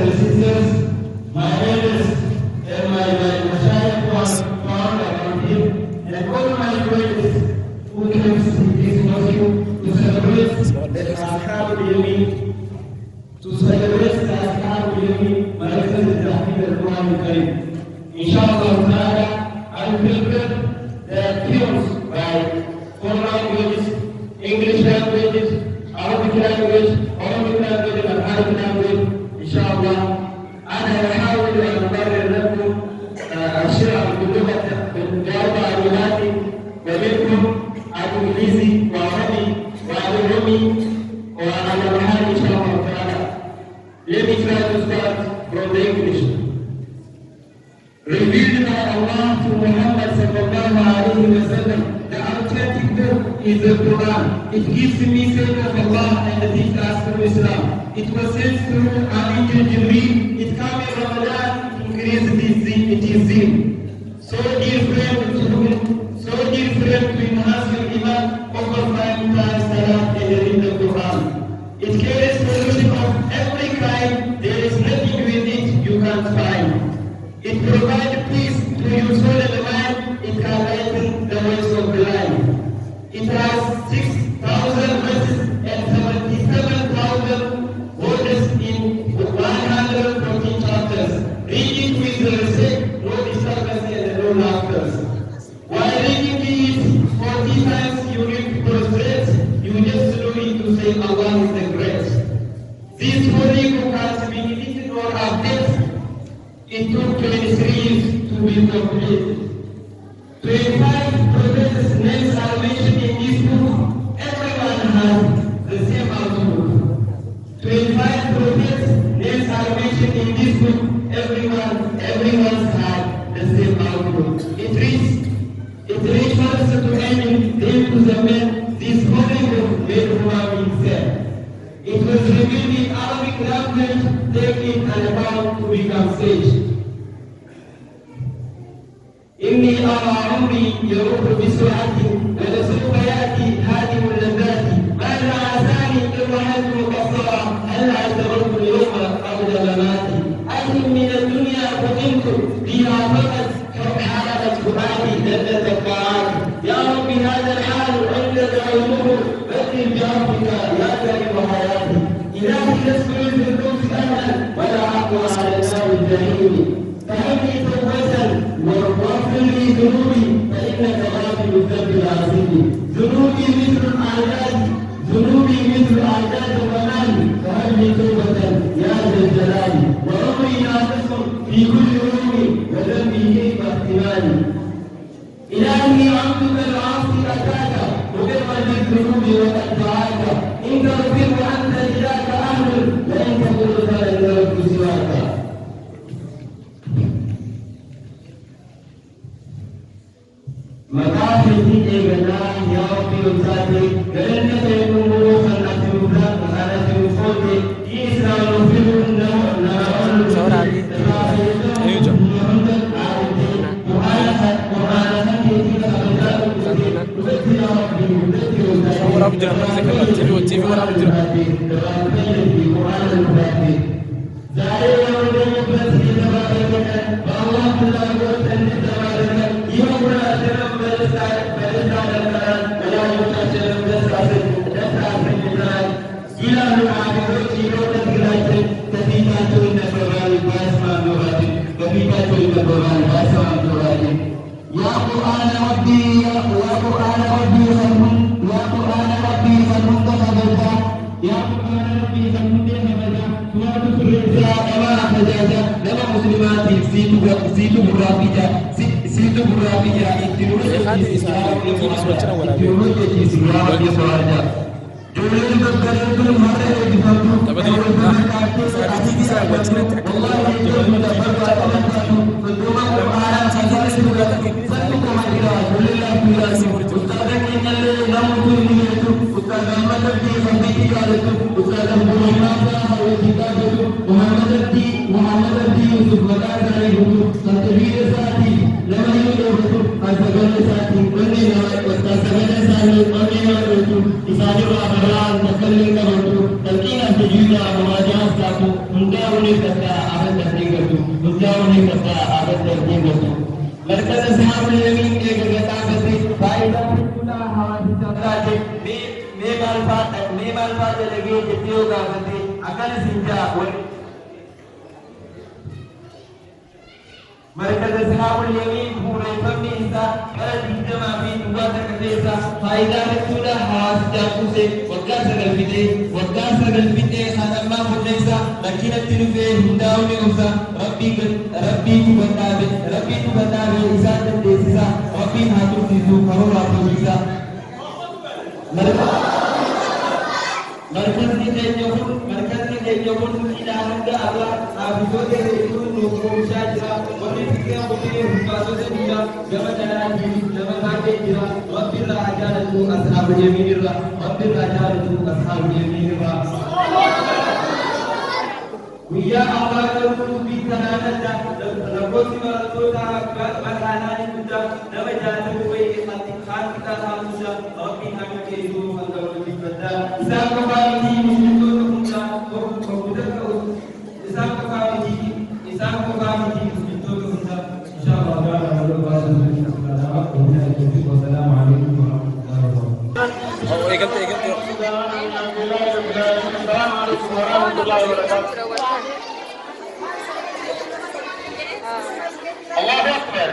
and sisters, my elders, and my Mashayikh who are found around him, and all my friends who came to this mosque to celebrate the Ashab al-Yamin, to celebrate the Ashab al-Yamin, Malaysia al-Tahmid al-Quran al-Karim. Inshallah ta'ala, I will prepare the tunes by 4 languages, English languages, Arabic language, and Arabic language. inshallah. أنا أحاول أن أبرر لكم الشعر بأربع لغات ومنكم الإنجليزي وعربي وعربي وعلى إن شاء الله تعالى. Let me try to start from the English. Revealed by Allah to Muhammad sallallahu alayhi wa sallam, the authentic book is the Quran. It gives the message of Allah and the teachers from Islam. It was sent through an angel Jibreel. It came in Ramadan, it increased it is zeal. So dear friend, to enhance your iman, over 5 times salat and read the Quran. It carries solution of every crime. There is nothing with it you can't find. It provides peace to your soul and mind. It can lighten the ways of life. It has 6,000 verses and 77,000 words in 114 chapters. Read it with respect, no disturbance and no laughter. While reading it 40 times, you will prostrate. You just slowly to say Allah is the great. This holy book has been written or updated. It took 23 years to be complete. 25 prophets' names are mentioned in this book. Everyone has the same outlook. 25 prophets' names are mentioned in this book. Everyone has the same outlook. It refers to any them to the man. This holy book made human himself. It was revealed in Arabic language, taken and about to become sage. إني أرى عمري يروح بسرعة ولسوف يأتي هادم اللذات ماذا عساني إن رحلت مقصرة هل اعتبرت اليوم قبل مماتي أهل من الدنيا فقمت بها فقط حالة فؤادي لذة الطاعات يا رب هذا الحال عندك علمه بدل بعفوك يا كريم حياتي إلهي لست للفردوس أهلا ولا أقوى على النار الجحيم فهمني توبة واغفر لي ذنوبي فإنك غافل الذنب العظيم ذنوبي مثل الأعداد ومالي فهمني توبة يا ذا الجلال وعمري ناقص في كل يوم وذنبي كيف احتمالي إلهي عبدك العاصي أتاك مبرا للذنوب وقد دعاك إن تغفر وأنت إلهك أهل وإن تقول فلن يرد سواك مكافي في إبناء يا ربي وساتي كأن سيكون روحا أتمنى وأنا سيفوتي إيسا نفر يا قرآن ربي فالمنتخب البا يا قرآن ربي فالمنتخب البا تنادك الرزاء وما أحجاجا لما مسلماتي سيت برابيجا انتنوشي سيارة جولين بكرتو مرة يجفرتو kata abad tertinggal tu, beliau ni kata abad tertinggal tu. Mereka sahab yamin ke kata kata faida pula hawa dicakap je. Memal pada lagi jetiyo ka kata akan sinja pun. Mereka sahab yamin pura kami isa kalau tidak mafi dua terkata isa faida pula hawa dicakap se wakar sagal bide khatam ma pun isa lakina tinufe hindau ni usa Rabbi tu batabe isa dan desa Rabbi hatu tisu karora tu isa. Markas ni dia pun tidak ada Allah. Abis itu nunggu saja. Orang kita boleh pasal dia jangan jalan ini, jangan hati dia. Rabbil ajar itu ashab yaminillah. Rabbil ajar itu ashab yaminillah. Ya Allah kalau kita ada lepas itu tak makanan itu nama jalan itu mati kan kita harus Rabbi kami itu antara kita. Siapa kami itu kita siapa kami itu kita insyaallah taala wassalamualaikum warahmatullahi wabarakatuh. Oh, ikut. Assalamualaikum warahmatullahi wabarakatuh. Allahu Akbar.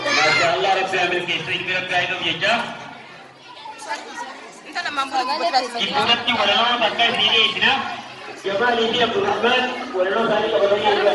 Masya Allah, Rabbi ambil kisah ini berkait dengan jejak. Itu nanti walau pakai sini isna. Jamal ini Abdul Rahman walau tadi kepadanya juga.